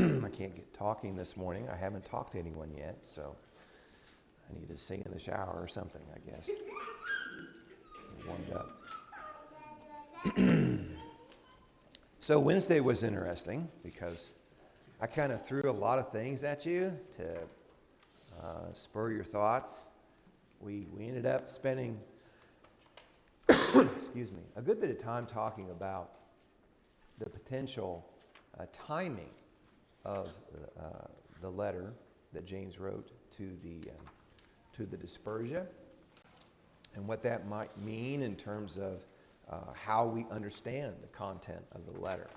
I can't get talking this morning. I haven't talked to anyone yet, so I need to sing in the shower or something, I guess. Warmed up. So Wednesday was interesting because I kind of threw a lot of things at you to spur your thoughts. We ended up spending, excuse me, a good bit of time talking about the potential timing of the letter that James wrote to the Dispersia, and what that might mean in terms of how we understand the content of the letter.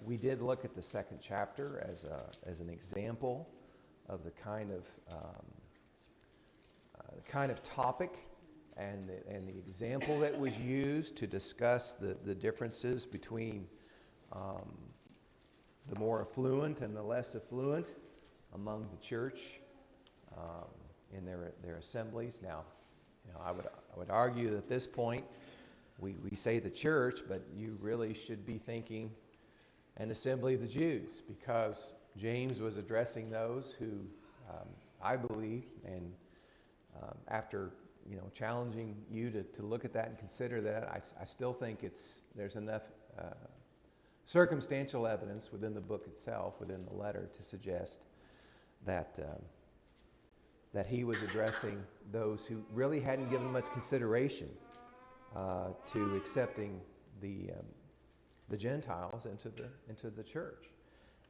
We did look at the second chapter as an example of the kind of topic and the example that was used to discuss the differences between the more affluent and the less affluent among the church in their assemblies. Now, I would argue that at this point we say the church, but you really should be thinking an assembly of the Jews, because James was addressing those who, I believe, and after challenging you to look at that and consider that, I still think there's enough circumstantial evidence within the book itself, within the letter, to suggest that he was addressing those who really hadn't given much consideration to accepting the Gentiles into the church.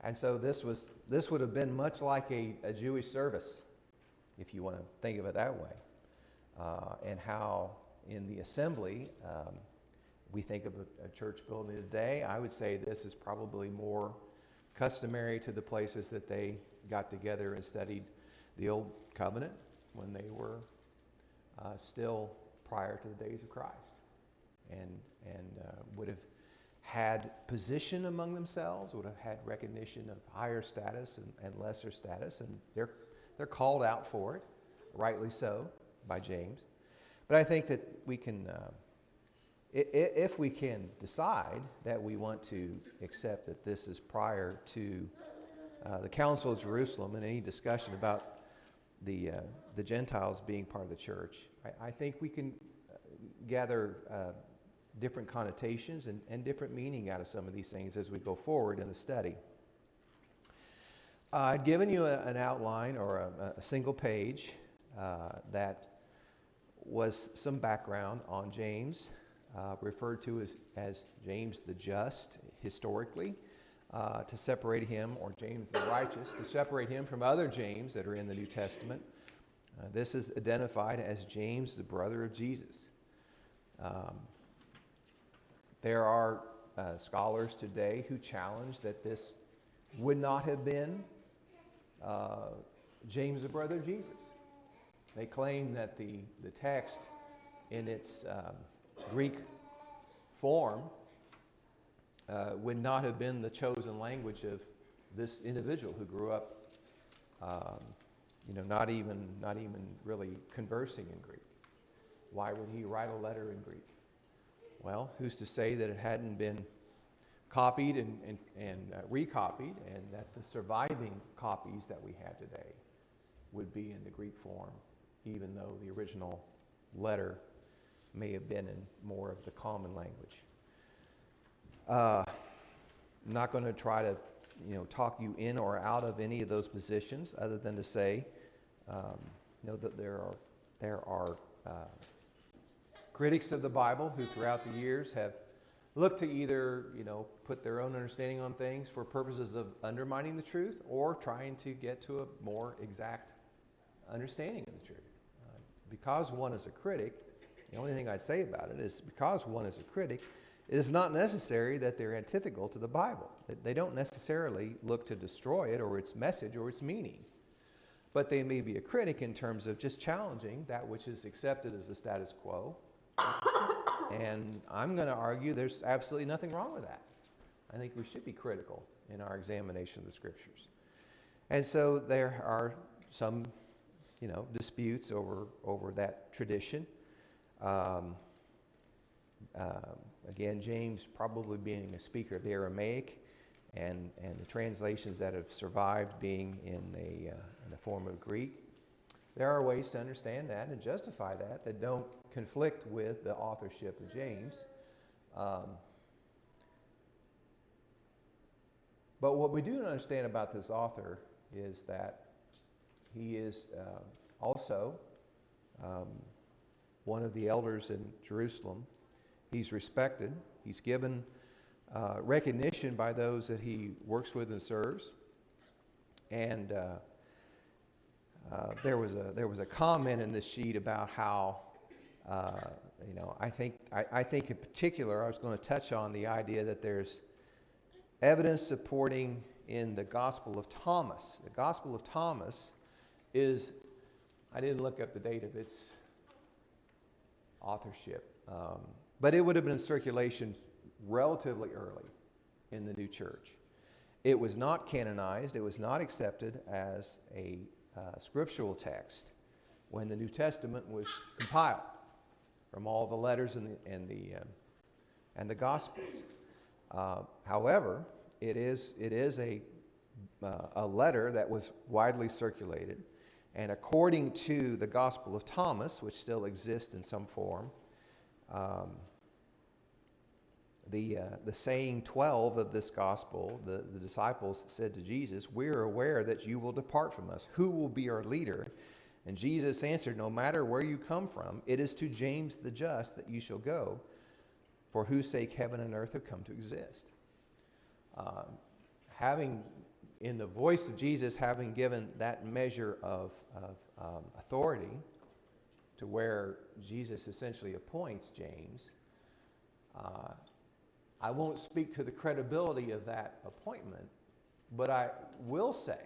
And so this would have been much like a Jewish service, if you want to think of it that way, and how in the assembly we think of a church building today. I would say this is probably more customary to the places that they got together and studied the Old Covenant when they were still prior to the days of Christ, and would have had position among themselves, would have had recognition of higher status and lesser status, and they're called out for it, rightly so, by James. But I think that we can, if we can decide that we want to accept that this is prior to the Council of Jerusalem and any discussion about the Gentiles being part of the church, I think we can gather different connotations and different meaning out of some of these things as we go forward in the study. I'd given you an outline or a single page that was some background on James, referred to as James the Just historically, to separate him, or James the Righteous, to separate him from other James that are in the New Testament. This is identified as James, the brother of Jesus. There are scholars today who challenge that this would not have been James, the brother of Jesus. They claim that the text in its Greek form would not have been the chosen language of this individual who grew up, not even really conversing in Greek. Why would he write a letter in Greek? Well, who's to say that it hadn't been copied and recopied, and that the surviving copies that we have today would be in the Greek form, even though the original letter may have been in more of the common language. I'm not going to try to talk you in or out of any of those positions, other than to say that there are critics of the Bible who throughout the years have looked to either put their own understanding on things for purposes of undermining the truth, or trying to get to a more exact understanding of the truth. Because one is a critic, the only thing I'd say about it is, because one is a critic, it is not necessary that they're antithetical to the Bible. They don't necessarily look to destroy it or its message or its meaning. But they may be a critic in terms of just challenging that which is accepted as the status quo. And I'm going to argue there's absolutely nothing wrong with that. I think we should be critical in our examination of the Scriptures. And so there are some, disputes over that tradition. Again, James probably being a speaker of the Aramaic, and the translations that have survived being in the form of Greek. There are ways to understand that and justify that don't conflict with the authorship of James. But what we do understand about this author is that he is also one of the elders in Jerusalem. He's respected. He's given recognition by those that he works with and serves. And there was a comment in this sheet about how I think in particular I was going to touch on the idea that there's evidence supporting in the Gospel of Thomas. The Gospel of Thomas is, I didn't look up the date of its authorship, but it would have been in circulation relatively early in the new church. It was not canonized. It was not accepted as a scriptural text when the New Testament was compiled from all the letters and the Gospels. However, it is a letter that was widely circulated, and according to the Gospel of Thomas, which still exists in some form, the saying 12 of this gospel, the disciples said to Jesus, "We are aware that you will depart from us. Who will be our leader?" And Jesus answered, "No matter where you come from, it is to James the just that you shall go, for whose sake heaven and earth have come to exist." Having, in the voice of Jesus, having given that measure of authority to where Jesus essentially appoints James, I won't speak to the credibility of that appointment, but I will say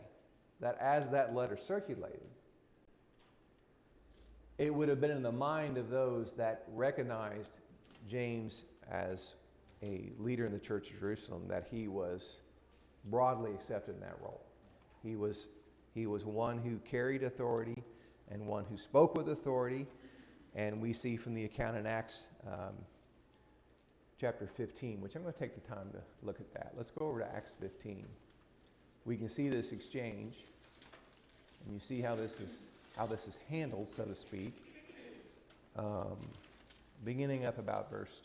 that as that letter circulated, it would have been in the mind of those that recognized James as a leader in the Church of Jerusalem that he was broadly accepted in that role. He was one who carried authority and one who spoke with authority, and we see from the account in Acts chapter 15, which I'm going to take the time to look at that. Let's go over to Acts 15. We can see this exchange, and you see how this is handled, so to speak. Beginning up about verse,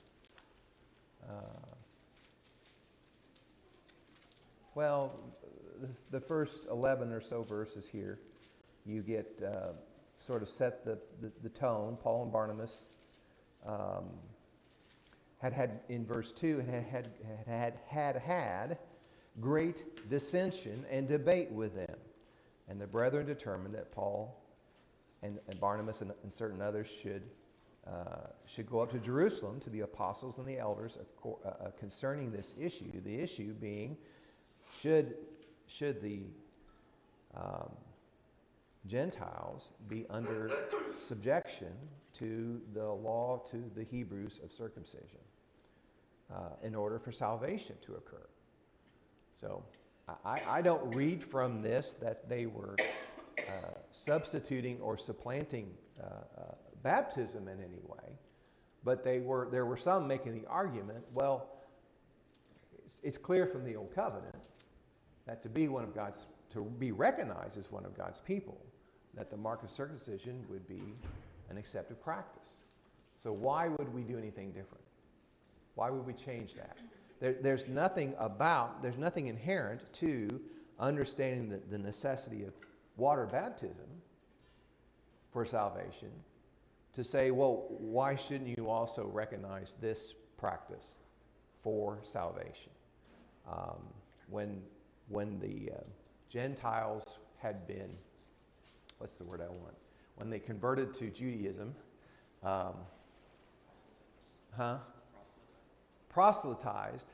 the first 11 or so verses here, you get sort of set the tone. Paul and Barnabas had in verse 2 had great dissension and debate with them, and the brethren determined that Paul and Barnabas and certain others should go up to Jerusalem to the apostles and the elders concerning this issue. The issue being, should the Gentiles be under subjection to the law to the Hebrews of circumcision in order for salvation to occur? So I don't read from this that they were substituting or supplanting baptism in any way, but there were some making the argument, well, it's clear from the Old Covenant that to be recognized as one of God's people, that the mark of circumcision would be an accepted practice. So why would we do anything different? Why would we change that? There's nothing inherent to understanding the necessity of water baptism for salvation to say, well, why shouldn't you also recognize this practice for salvation? When the Gentiles had been, what's the word I want? When they converted to Judaism, proselytized,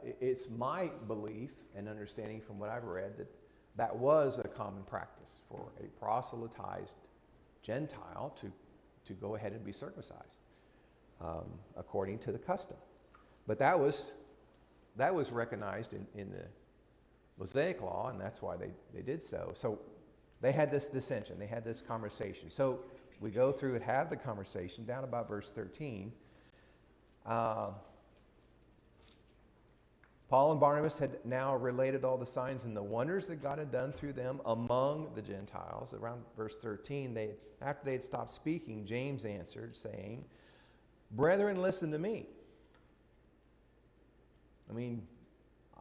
it's my belief and understanding from what I've read that was a common practice for a proselytized Gentile to go ahead and be circumcised according to the custom. But that was recognized in the Mosaic law, and that's why they did so. So they had this dissension, they had this conversation. So we go through and have the conversation down about verse 13. Paul and Barnabas had now related all the signs and the wonders that God had done through them among the Gentiles. Around verse 13, after they had stopped speaking, James answered, saying, "Brethren, listen to me." I mean,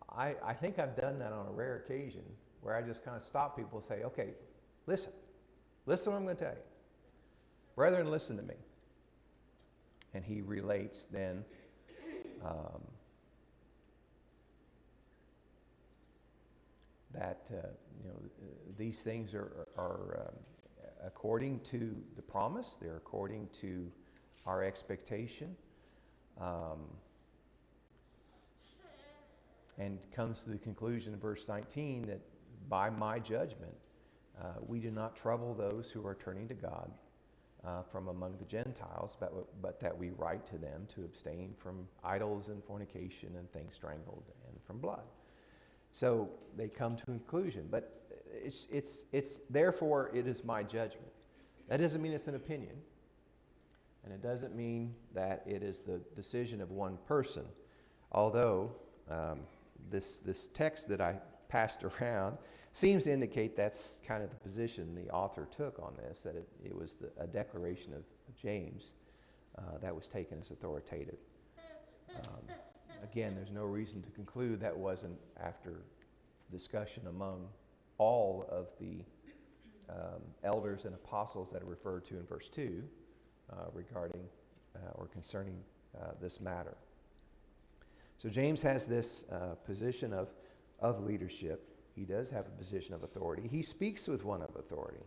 I think I've done that on a rare occasion where I just kind of stop people and say, okay, listen. Listen to what I'm going to tell you. Brethren, listen to me. And he relates then that these things are according to the promise. They're according to our expectation. And comes to the conclusion in verse 19 that by my judgment, we do not trouble those who are turning to God from among the Gentiles, but that we write to them to abstain from idols and fornication and things strangled and from blood. So they come to a conclusion, but it's therefore it is my judgment. That doesn't mean it's an opinion, and it doesn't mean that it is the decision of one person, although this text that I passed around seems to indicate that's kind of the position the author took on this, that it was a declaration of James that was taken as authoritative. Again, there's no reason to conclude that wasn't after discussion among all of the elders and apostles that are referred to in verse 2 regarding or concerning this matter. So James has this position of leadership. He does have a position of authority. He speaks with one of authority.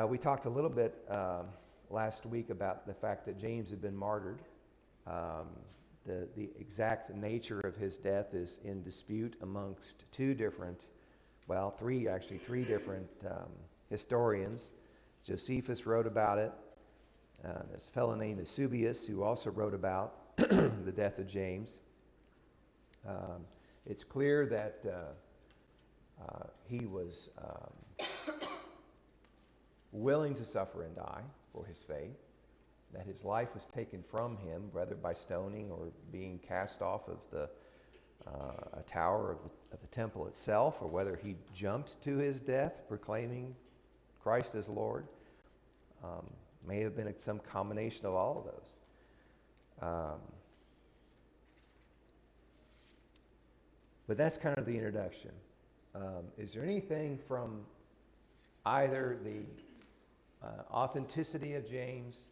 We talked a little bit last week about the fact that James had been martyred. The exact nature of his death is in dispute amongst three different historians. Josephus wrote about it. There's a fellow named Eusebius who also wrote about the death of James. It's clear that he was willing to suffer and die for his faith, that his life was taken from him, whether by stoning or being cast off of a tower of the temple itself, or whether he jumped to his death proclaiming Christ as Lord. May have been some combination of all of those. But that's kind of the introduction. Is there anything from either the authenticity of James,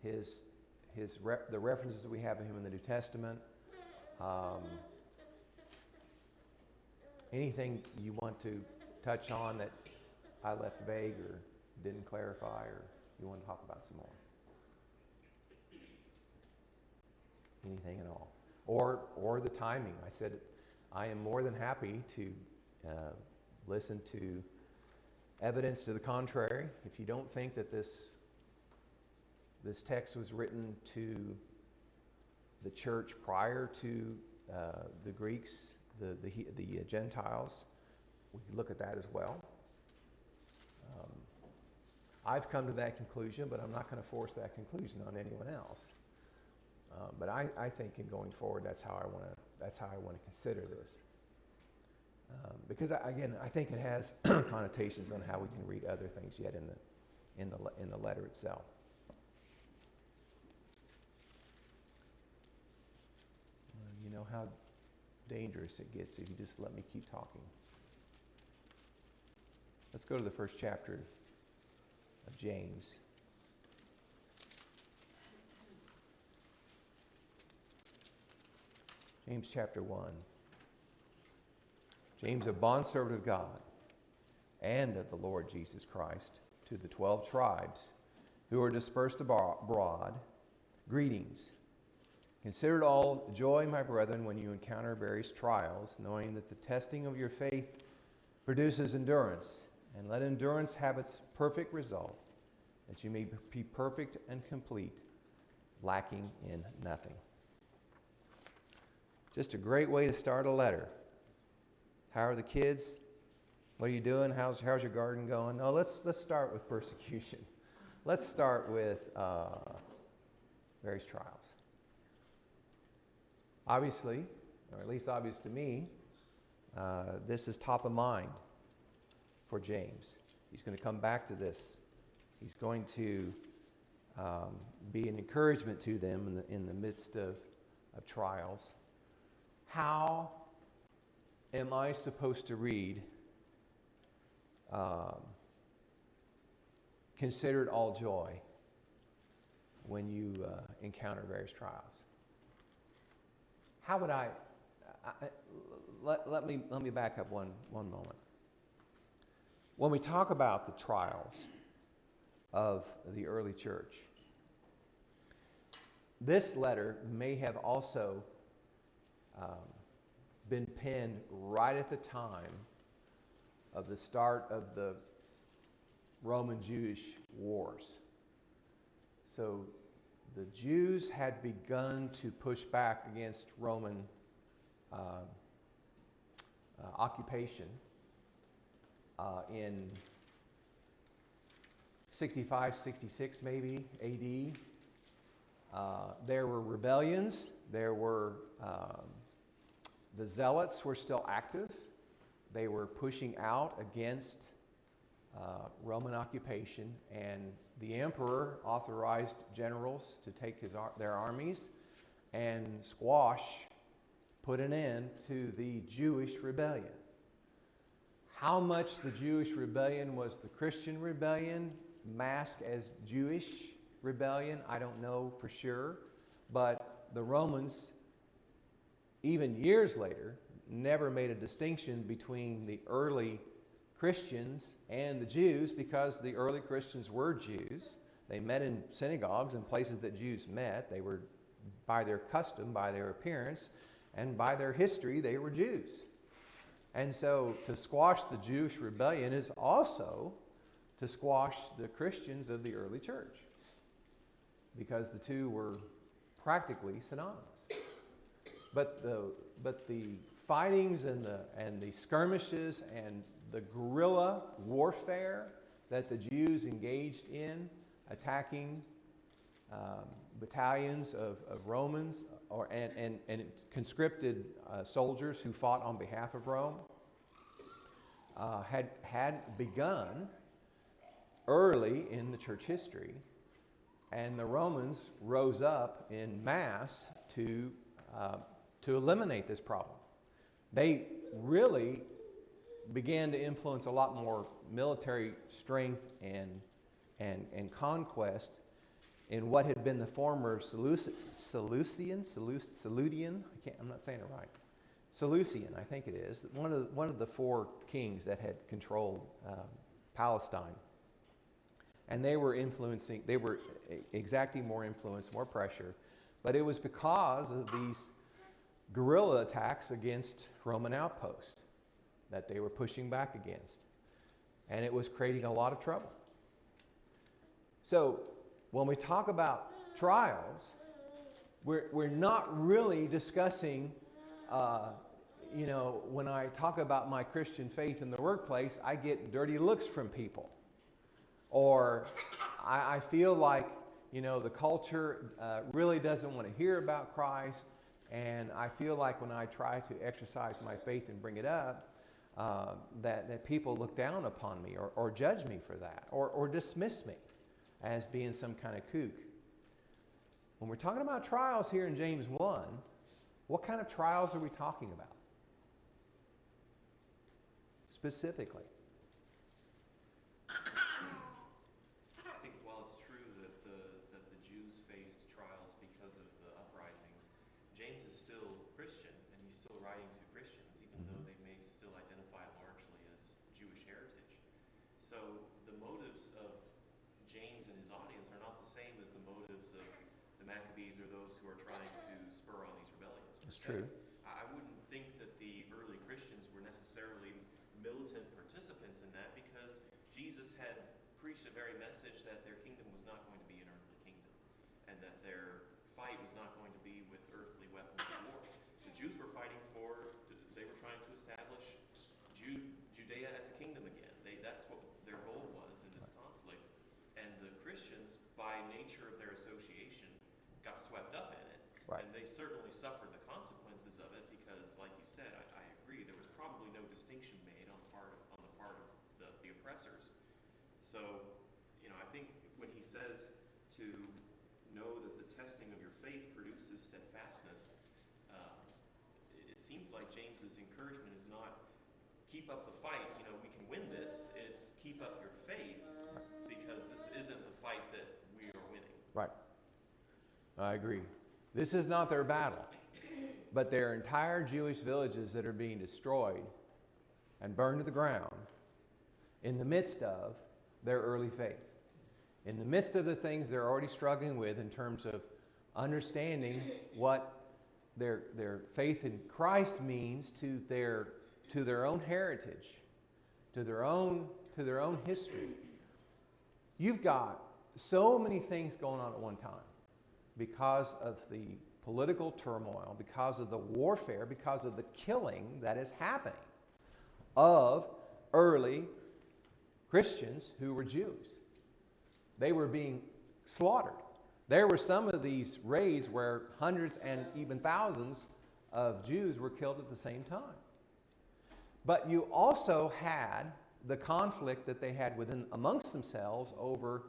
the references that we have of him in the New Testament, anything you want to touch on that I left vague or didn't clarify, or you want to talk about some more? Anything at all? Or the timing. I said I am more than happy to listen to evidence to the contrary. If you don't think that this text was written to the church prior to the Greeks, the Gentiles, we can look at that as well. I've come to that conclusion, but I'm not going to force that conclusion on anyone else. But I think in going forward, that's how I want to consider this, because I think it has connotations on how we can read other things yet in the letter itself. You know how dangerous it gets if you just let me keep talking. Let's go to the first chapter of James. James chapter 1. James, a bondservant of God and of the Lord Jesus Christ, to the 12 tribes who are dispersed abroad, greetings. Consider it all joy, my brethren, when you encounter various trials, knowing that the testing of your faith produces endurance, and let endurance have its perfect result, that you may be perfect and complete, lacking in nothing. Just a great way to start a letter. How are the kids? What are you doing? How's your garden going? No, let's start with persecution. Let's start with various trials. Obviously, or at least obvious to me, this is top of mind for James. He's going to come back to this. He's going to be an encouragement to them in the midst of trials. How am I supposed to read "Consider it all joy" when you encounter various trials? How would let me back up one moment. When we talk about the trials of the early church, this letter may have also been penned right at the time of the start of the Roman-Jewish wars. So the Jews had begun to push back against Roman occupation in 65, 66 maybe AD. There were rebellions. There were the Zealots were still active. They were pushing out against Roman occupation, and the emperor authorized generals to take their armies and put an end to the Jewish rebellion. How much the Jewish rebellion was the Christian rebellion, masked as Jewish rebellion, I don't know for sure. But the Romans, even years later, never made a distinction between the early Christians and the Jews, because the early Christians were Jews. They met in synagogues and places that Jews met. They were, by their custom, by their appearance, and by their history, they were Jews. And so to squash the Jewish rebellion is also to squash the Christians of the early church, because the two were practically synonymous. But the fightings and the skirmishes and the guerrilla warfare that the Jews engaged in, attacking battalions of Romans and conscripted soldiers who fought on behalf of Rome, had begun early in the church history, and the Romans rose up in mass to eliminate this problem. They really began to influence a lot more military strength and conquest in what had been the former Seleucian, I'm not saying it right. Seleucian, I think it is, one of the four kings that had controlled Palestine. And they were exacting more influence, more pressure, but it was because of these guerrilla attacks against Roman outposts that they were pushing back against. And it was creating a lot of trouble. So when we talk about trials, we're not really discussing, when I talk about my Christian faith in the workplace, I get dirty looks from people. Or I feel like, the culture really doesn't want to hear about Christ. And I feel like when I try to exercise my faith and bring it up, that people look down upon me or judge me for that, or dismiss me as being some kind of kook. When we're talking about trials here in James 1, what kind of trials are we talking about? Specifically. I think while it's true that the Jews faced trials because of the uprisings, James is still Christian, and he's still writing to Christians, even though they may still identify largely as Jewish heritage. So the motives of James and his audience are not the same as the motives of the Maccabees or those who are trying to spur on these rebellions. That's true. I wouldn't think that the early Christians were necessarily militant participants in that, because Jesus had preached a very message that their kingdom was not going to be an earthly kingdom, and that their fight was not going to be with earthly weapons of war. The Jews were fighting they were trying to establish Judea as a kingdom again. That's what their goal was in this conflict. And the Christians, by nature of their association, got swept up in it. Right. And they certainly suffered the consequences of it, because said, I agree. There was probably no distinction made on the part of the oppressors. So, I think when he says to know that the testing of your faith produces steadfastness, it seems like James's encouragement is not keep up the fight, we can win this. It's keep up your faith, because this isn't the fight that we are winning. Right. I agree. This is not their battle, but their entire Jewish villages that are being destroyed and burned to the ground in the midst of their early faith. In the midst of the things they're already struggling with in terms of understanding what their faith in Christ means to their own heritage, to their own history. You've got so many things going on at one time because of the political turmoil, because of the warfare, because of the killing that is happening of early Christians who were Jews. They were being slaughtered. There were some of these raids where hundreds and even thousands of Jews were killed at the same time. But you also had the conflict that they had within amongst themselves over,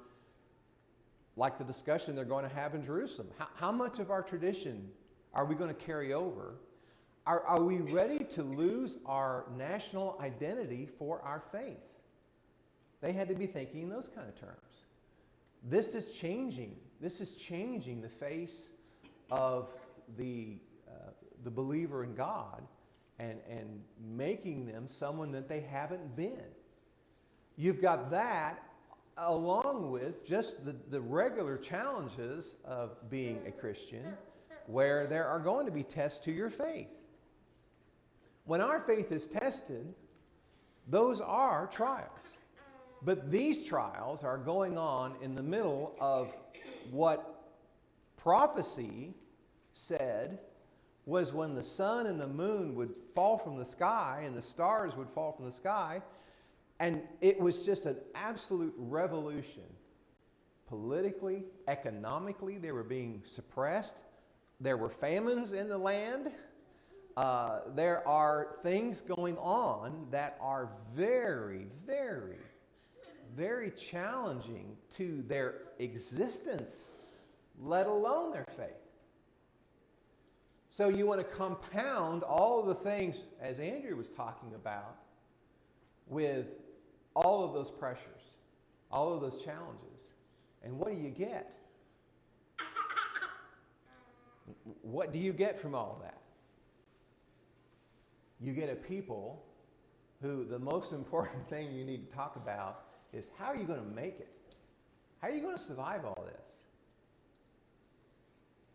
like the discussion they're going to have in Jerusalem. How much of our tradition are we going to carry over? Are we ready to lose our national identity for our faith? They had to be thinking in those kind of terms. This is changing. This is changing the face of the believer in God and making them someone that they haven't been. You've got that along with just the regular challenges of being a Christian, where there are going to be tests to your faith. When our faith is tested, those are trials. But these trials are going on in the middle of what prophecy said was when the sun and the moon would fall from the sky and the stars would fall from the sky. And it was just an absolute revolution. Politically, economically, they were being suppressed. There were famines in the land. There are things going on that are very, very, very challenging to their existence, let alone their faith. So you want to compound all of the things, as Andrew was talking about, with all of those pressures, all of those challenges. And what do you get? What do you get from all of that? You get a people who the most important thing you need to talk about is how are you going to make it? How are you going to survive all this?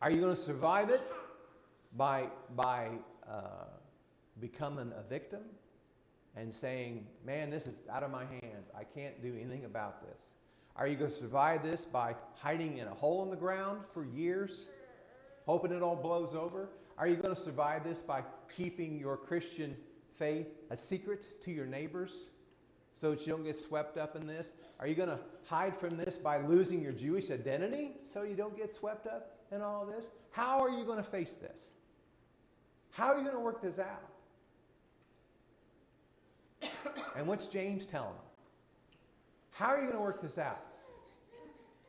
Are you going to survive it by becoming a victim and saying, man, this is out of my hands. I can't do anything about this? Are you going to survive this by hiding in a hole in the ground for years, hoping it all blows over? Are you going to survive this by keeping your Christian faith a secret to your neighbors so that you don't get swept up in this? Are you going to hide from this by losing your Jewish identity so you don't get swept up in all this? How are you going to face this? How are you going to work this out? And what's James telling them? How are you going to work this out?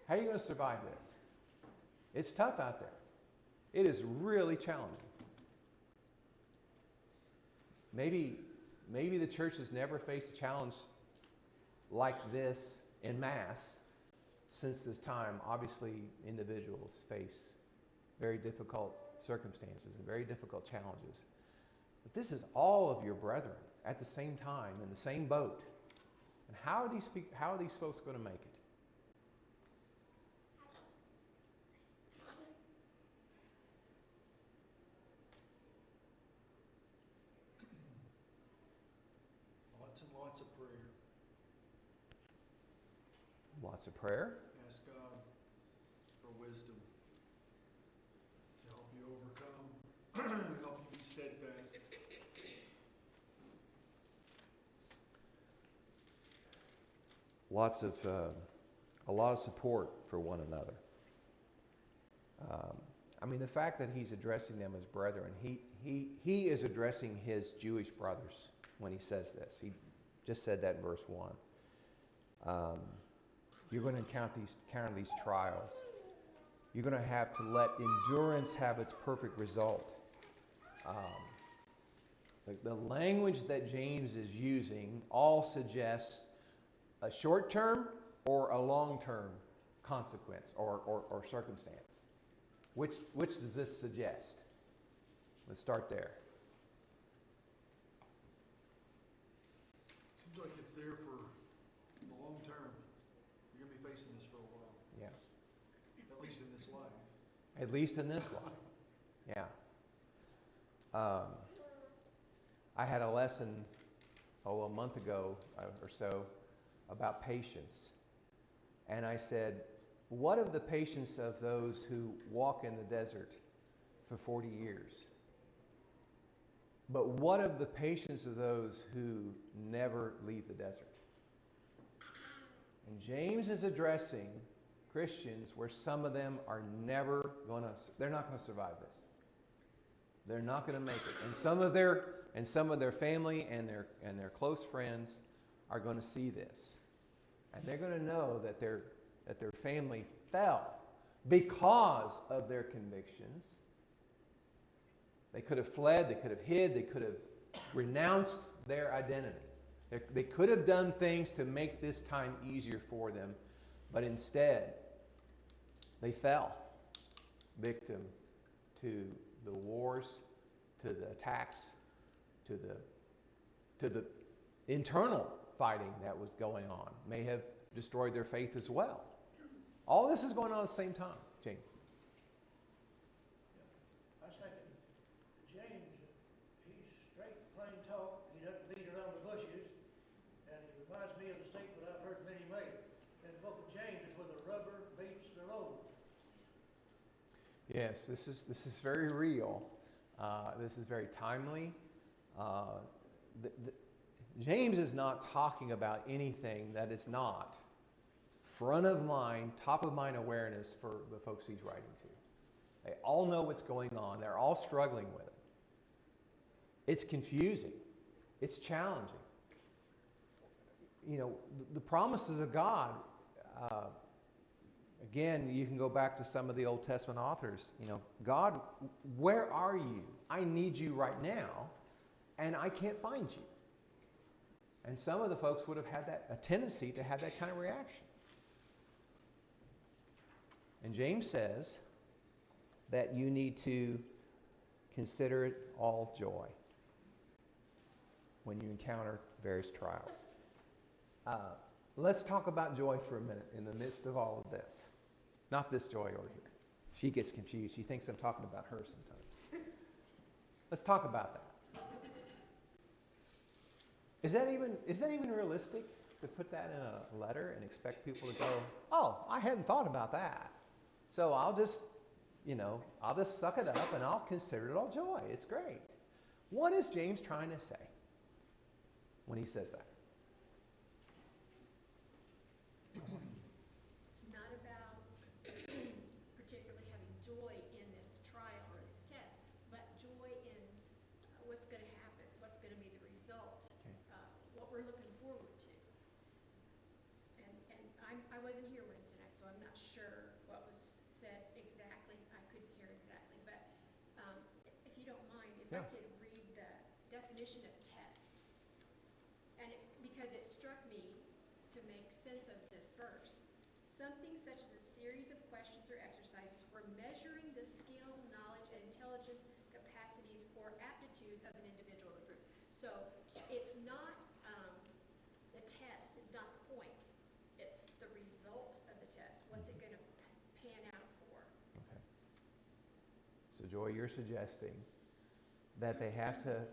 How are you going to survive this? It's tough out there. It is really challenging. Maybe the church has never faced a challenge like this en masse since this time. Obviously, individuals face very difficult circumstances and very difficult challenges. But this is all of your brethren at the same time in the same boat. And how are these folks going to make it? Lots and lots of prayer. Lots of prayer. Ask God for wisdom to help you overcome, help you be steadfast. A lot of support for one another. I mean, the fact that he's addressing them as brethren, he is addressing his Jewish brothers when he says this. He just said that in verse 1. You're going to encounter these trials. You're going to have to let endurance have its perfect result. The language that James is using all suggests a short-term or a long-term consequence or circumstance. Which does this suggest? Let's start there. Seems like it's there for the long term. You're going to be facing this for a while, Yeah. at least in this life. At least in this life. Yeah. I had a lesson, a month ago or so, about patience. And I said, what of the patience of those who walk in the desert for 40 years? But what of the patience of those who never leave the desert? And James is addressing Christians where some of them are they're not going to survive this. They're not going to make it. And some of their family and their close friends are going to see this. And they're going to know that their family fell because of their convictions. They could have fled, they could have hid, they could have renounced their identity. They could have done things to make this time easier for them, but instead, they fell victim to the wars, to the attacks, to the internal fighting that was going on. May have destroyed their faith as well. All this is going on at the same time, James. I was thinking, James, he's straight, plain talk. He doesn't beat around the bushes. And he reminds me of the statement I've heard many make. In the book of James is where the rubber meets the road. Yes, this is very real. This is very timely. James is not talking about anything that is not front of mind, top of mind awareness for the folks he's writing to. They all know what's going on. They're all struggling with it. It's confusing. It's challenging. You know, the promises of God, again, you can go back to some of the Old Testament authors. You know, God, where are you? I need you right now, and I can't find you. And some of the folks would have had a tendency to have that kind of reaction. And James says that you need to consider it all joy when you encounter various trials. Let's talk about joy for a minute in the midst of all of this. Not this joy over here. She gets confused. She thinks I'm talking about her sometimes. Let's talk about that. Is that even realistic to put that in a letter and expect people to go, oh, I hadn't thought about that. So I'll just suck it up and I'll consider it all joy. It's great. What is James trying to say when he says that? It's not about particularly having joy in this trial or this test, but joy in what's going to happen, what's going to be the result, what we're looking forward to. And I wasn't here Wednesday night, so I'm not sure what was said exactly. I couldn't hear exactly, but if you don't mind, if I could read the definition of test, and because it struck me to make sense of this verse. Something such as a series of questions or exercises for measuring the skill, knowledge, and intelligence capacities or aptitudes of an individual or group. So it's not, the test is not the point. It's the result of the test. What's it going to pan out for? Okay. So Joy, you're suggesting that they have to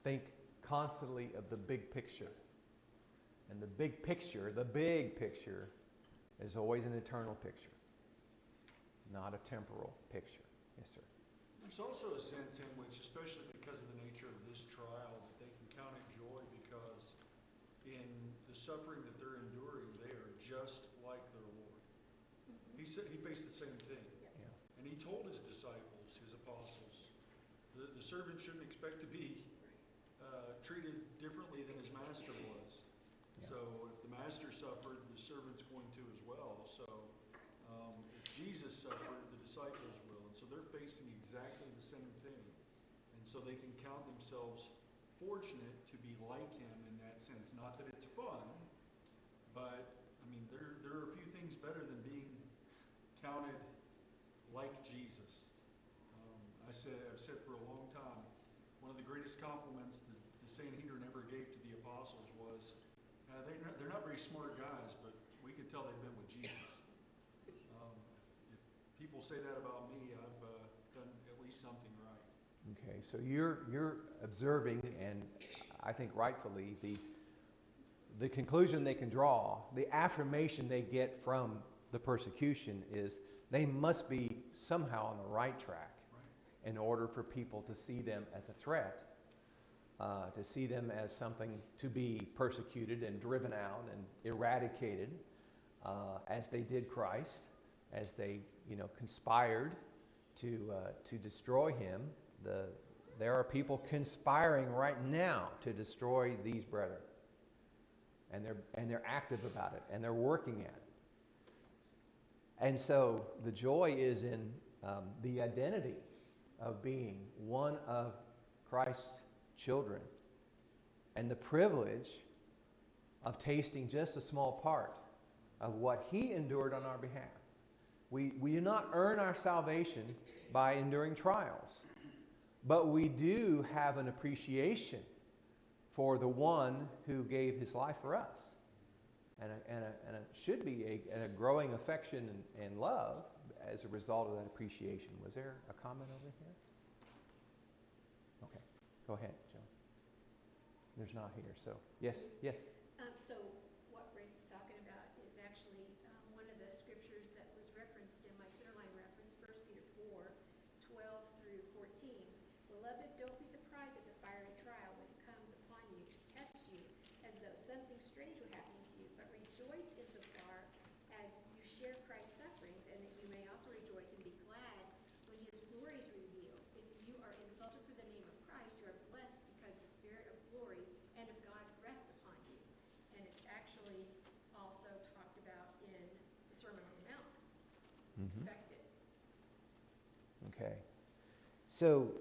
think constantly of the big picture. And the big picture is always an eternal picture, not a temporal picture. Yes, sir. There's also a sense in which, especially because of the nature of this trial, that they can count it joy because in the suffering that they're enduring, they are just like their Lord. He said he faced the same thing. Yeah. And And he told his disciples, his apostles, the servant shouldn't expect to be treated differently than his master was. Yeah. So if the master suffered, the servant's going to as well. So if Jesus suffered, the disciples will. And so they're facing exactly the same thing. And so they can count themselves fortunate to be like him in that sense. Not that it's fun, but I mean, there are a few things better than being counted like Jesus. I've said for a long time, one of the greatest compliments that the Sanhedrin ever gave to the apostles was, they're not very smart guys, but we can tell they've been with Jesus. If people say that about me, I've done at least something right. Okay, so you're observing, and I think rightfully, the conclusion they can draw, the affirmation they get from the persecution is they must be somehow on the right track in order for people to see them as a threat, to see them as something to be persecuted and driven out and eradicated, as they did Christ, as they conspired to destroy him. There are people conspiring right now to destroy these brethren, and they're active about it, and they're working at it. And so the joy is in the identity of being one of Christ's children, and the privilege of tasting just a small part of what he endured on our behalf. We do not earn our salvation by enduring trials, but we do have an appreciation for the one who gave his life for us. And it should be a growing affection and love as a result of that appreciation. Was there a comment over here? Okay, go ahead, Joe. There's not here, so yes. So what Grace was talking about is actually one of the scriptures that was referenced in my centerline reference, 1 Peter 4:12 through 14. Beloved, don't be surprised at the fiery trial when it comes upon you to test you as though something strange were happening to you, but rejoice insofar as you share Christ's sufferings, and that you may also rejoice and be glad when his glory is revealed. If you are insulted for the name of Christ, you are blessed because the Spirit of glory and of God rests upon you. And it's actually also talked about in the Sermon on the Mount. Expect it. Okay. So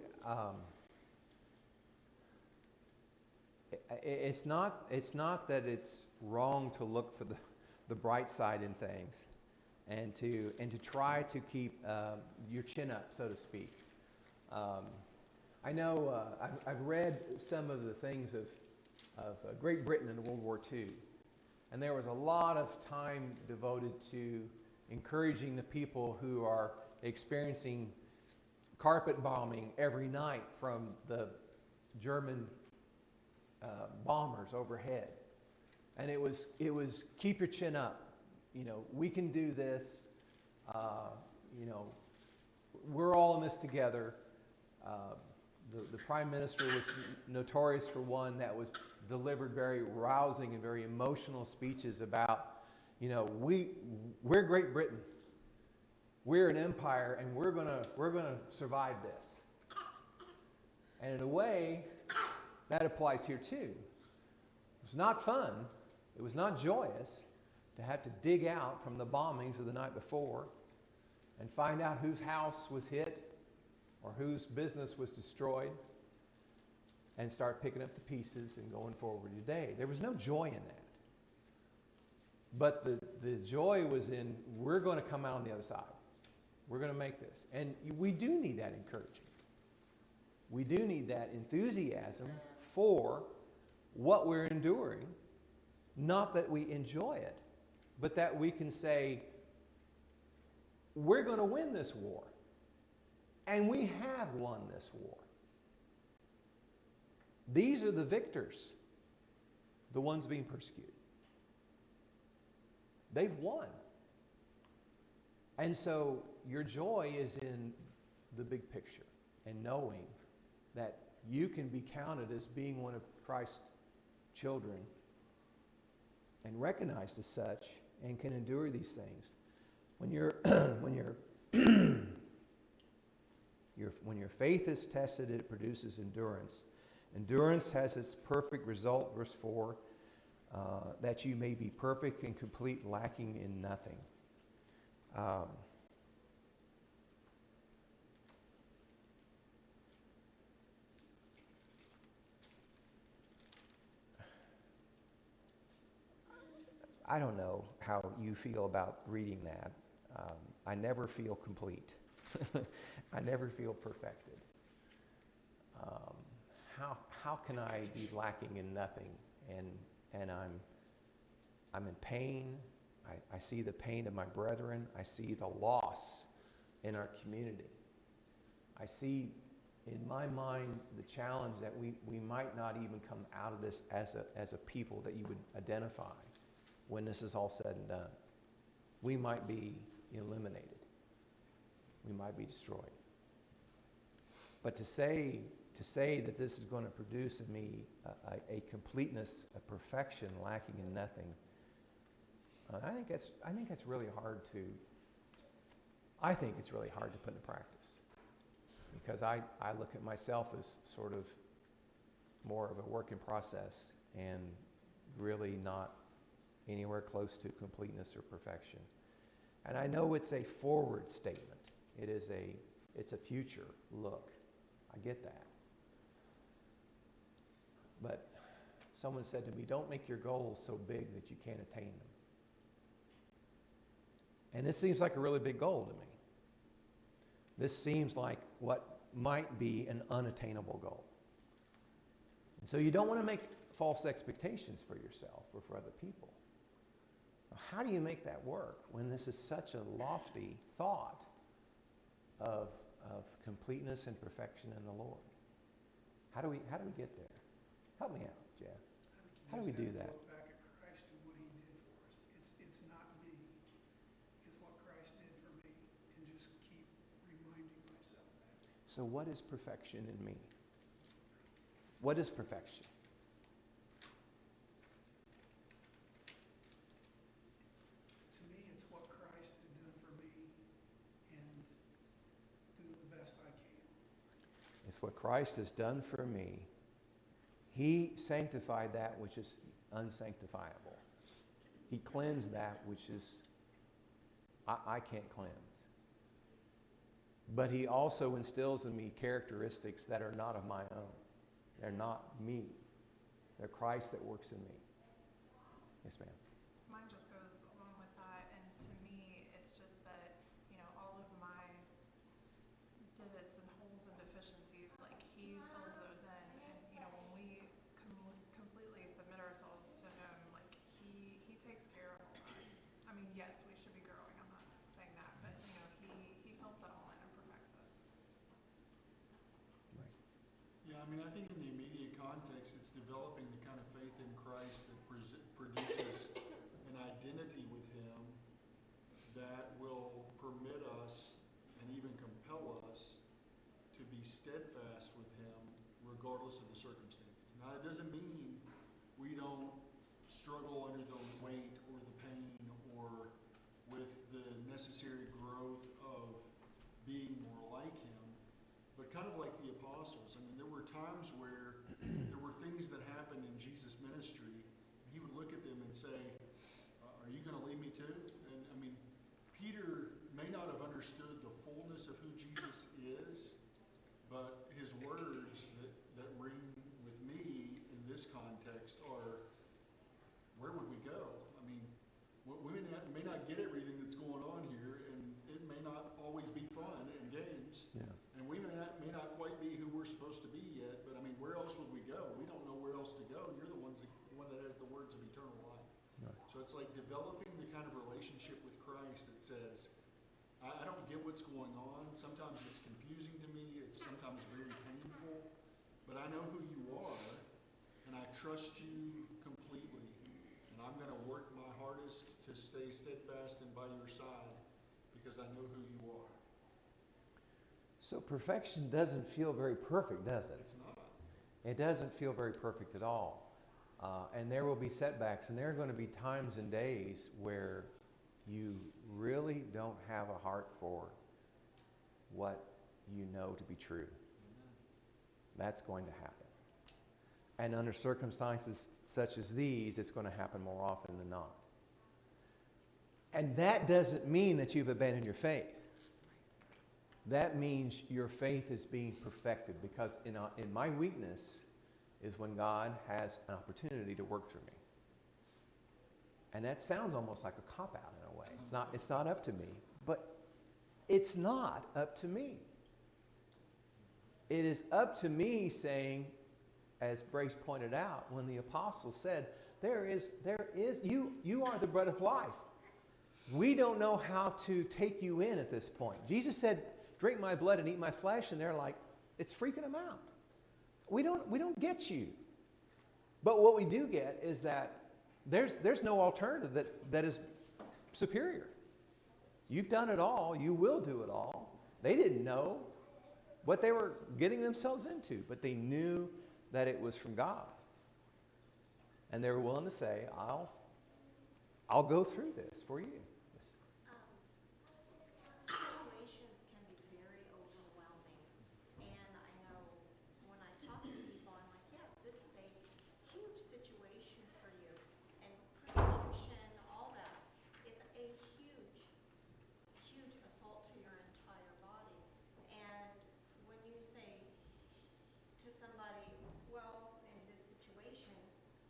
it's not that it's wrong to look for the bright side in things, and to try to keep your chin up, so to speak. I know I've read some of the things of Great Britain in World War II, and there was a lot of time devoted to encouraging the people who are experiencing carpet bombing every night from the German bombers overhead. And it was keep your chin up. We can do this. We're all in this together. The Prime Minister was notorious for one that was delivered very rousing and very emotional speeches about, we're Great Britain. We're an empire, and we're gonna survive this. And in a way, that applies here too. It was not fun. It was not joyous to have to dig out from the bombings of the night before and find out whose house was hit or whose business was destroyed, and start picking up the pieces and going forward today. There was no joy in that. But the joy was in, we're going to come out on the other side. We're going to make this. And we do need that encouragement. We do need that enthusiasm for what we're enduring. Not that we enjoy it, but that we can say, we're going to win this war. And we have won this war. These are the victors, the ones being persecuted. They've won. And so your joy is in the big picture and knowing that you can be counted as being one of Christ's children and recognized as such and can endure these things. When you're When your faith is tested, it produces endurance. Endurance has its perfect result, verse 4, that you may be perfect and complete, lacking in nothing. I don't know how you feel about reading that. I never feel complete. I never feel perfected. How can I be lacking in nothing? And I'm in pain. I see the pain of my brethren. I see the loss in our community. I see in my mind the challenge that we might not even come out of this as a people that you would identify when this is all said and done. We might be eliminated. We might be destroyed. But to say that this is going to produce in me a completeness, a perfection lacking in nothing, I think it's really hard to put into practice. Because I look at myself as sort of more of a work in process and really not anywhere close to completeness or perfection. And I know it's a forward statement. It's a future look. I get that. But someone said to me, don't make your goals so big that you can't attain them. And this seems like a really big goal to me. This seems like what might be an unattainable goal. And so you don't want to make false expectations for yourself or for other people. How do you make that work when this is such a lofty thought of completeness and perfection in the Lord? How do we get there? Help me out, Jeff. How do we do that? Look back at Christ and what he did for us. It's not me. It's what Christ did for me, and just keep reminding myself that. So what is perfection in me? What is perfection? To me, it's what Christ had done for me, and do the best I can. It's what Christ has done for me. He sanctified that which is unsanctifiable. He cleansed that which is I can't cleanse. But he also instills in me characteristics that are not of my own. They're not me. They're Christ that works in me. Yes, ma'am. Mine just goes along with that, and to me, it's just that, all of my divots and holes and deficiencies, like, he fills those in, and, when we completely submit ourselves to him, like, he takes care of all that. I mean, yes, we should be growing, I'm not saying that, but, he fills that all in and perfects us. Right. Yeah, I mean, I think in the immediate context, it's developing the kind of faith in Christ that produces an identity with him that will permit us and even compel us to be steadfast with him regardless of the circumstances. Now, it doesn't mean we don't struggle under the weight or the pain or with the necessary growth of being more like him. But kind of like the apostles, I mean, there were times where there were things that happened in Jesus' ministry, and he would look at them and say, are you going to leave me too? And I mean, Peter may not have understood the fullness of who Jesus is, but his words that ring with me in this context are, where would we go? I mean, we may not get everything that's going on here, and it may not always be fun and games. Yeah. And we may not quite be who we're supposed to be yet, but I mean, where else would we go? We don't know where else to go. You're the one that has the words of eternal life. Right. So it's like developing the kind of relationship with Christ that says, I don't get what's going on. Sometimes it's confusing to me. It's sometimes very painful. But I know who you are, and I trust you completely. And I'm going to work my hardest to stay steadfast and by your side because I know who you are. So perfection doesn't feel very perfect, does it? It's not. It doesn't feel very perfect at all. And there will be setbacks, and there are going to be times and days where you really don't have a heart for what you know to be true. That's going to happen. And under circumstances such as these, it's going to happen more often than not. And that doesn't mean that you've abandoned your faith. That means your faith is being perfected, because in my weakness is when God has an opportunity to work through me. And that sounds almost like a cop-out in a way. It's not up to me, but it's not up to me. It is up to me saying, as Brace pointed out, when the apostles said, you are the bread of life. We don't know how to take you in at this point. Jesus said, drink my blood and eat my flesh, and they're like, it's freaking them out. We don't get you. But what we do get is that there's no alternative that is superior. You've done it all. You will do it all. They didn't know what they were getting themselves into, but they knew that it was from God. And they were willing to say, I'll go through this for you. Yes. Situations can be very overwhelming. And I know when I talk to people, I'm like, yes, this is a huge situation for you. And persecution, all that, it's a huge, huge assault to your entire body. And when you say to somebody, well, in this situation,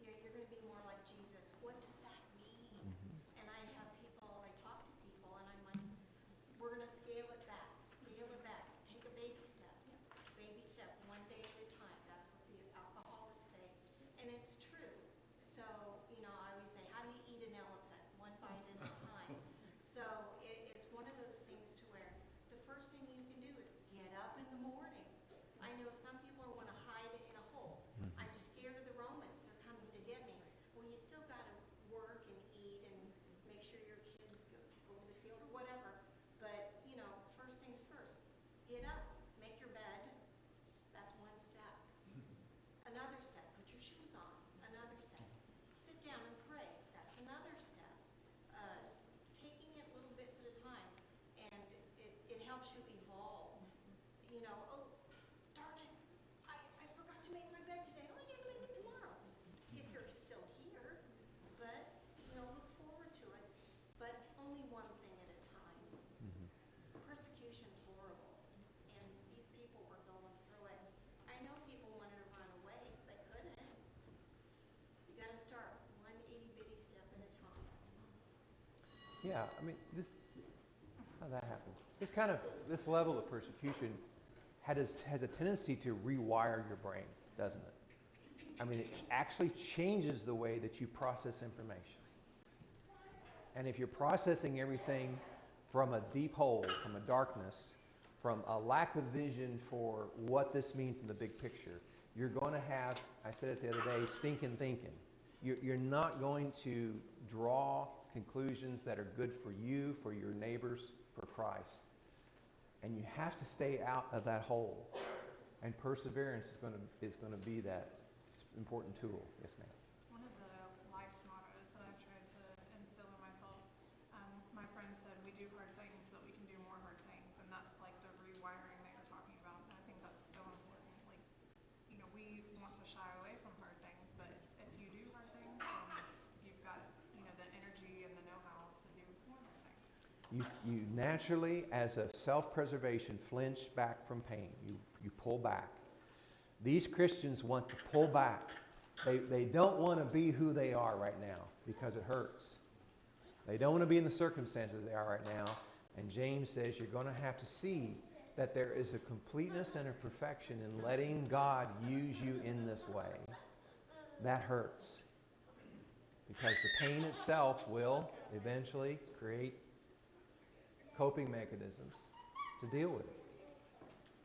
you're going to be more like Jesus, what does that mean? And I have people, I talk to people, and I'm like, we're going to scale it back, take a baby step, one day at a time. That's what the alcoholics say. And it's true. So, I always say, how do you eat an elephant? One bite at a time. So it's one of those things to where the first thing you can do is get up in the morning. I know some people want to hide in a hole. I'm scared of the Romans. They're coming to get me. Well, you still got to work and eat and make sure your kids go to the field or whatever. But, first things first. Get up, make your bed. That's one step. Another step, put your shoes on. Another step. Sit down and pray. That's another step. Taking it little bits at a time, and it helps you evolve. Oh, darn it, I forgot to make my bed today. Oh, you're doing it tomorrow, if you're still here. But, look forward to it. But only one thing at a time. Persecution's horrible, and these people were going through it. I know people wanted to run away, they couldn't. You got to start one itty-bitty step at a time. Yeah, I mean, how did that happen? This level of persecution has a tendency to rewire your brain, doesn't it? I mean, it actually changes the way that you process information. And if you're processing everything from a deep hole, from a darkness, from a lack of vision for what this means in the big picture, you're going to have, I said it the other day, stinking thinking. You're not going to draw conclusions that are good for you, for your neighbors, for Christ. And you have to stay out of that hole. And perseverance is going to be that important tool. Yes, ma'am. One of the life mottos that I've tried to instill in myself, my friend said, we do hard things so that we can do more hard things. And that's like the rewiring that you're talking about. And I think that's so important. Like, we want to shy away from hard things, but if you do hard things, then you've got, the energy and the know-how to do more hard things. You naturally, as a self-preservation, flinch back from pain. You pull back. These Christians want to pull back. They don't want to be who they are right now because it hurts. They don't want to be in the circumstances they are right now. And James says you're going to have to see that there is a completeness and a perfection in letting God use you in this way. That hurts. Because the pain itself will eventually create coping mechanisms to deal with it.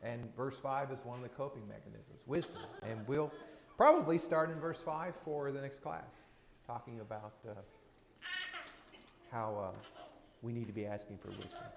And verse 5 is one of the coping mechanisms, wisdom. And we'll probably start in verse 5 for the next class, talking about how we need to be asking for wisdom.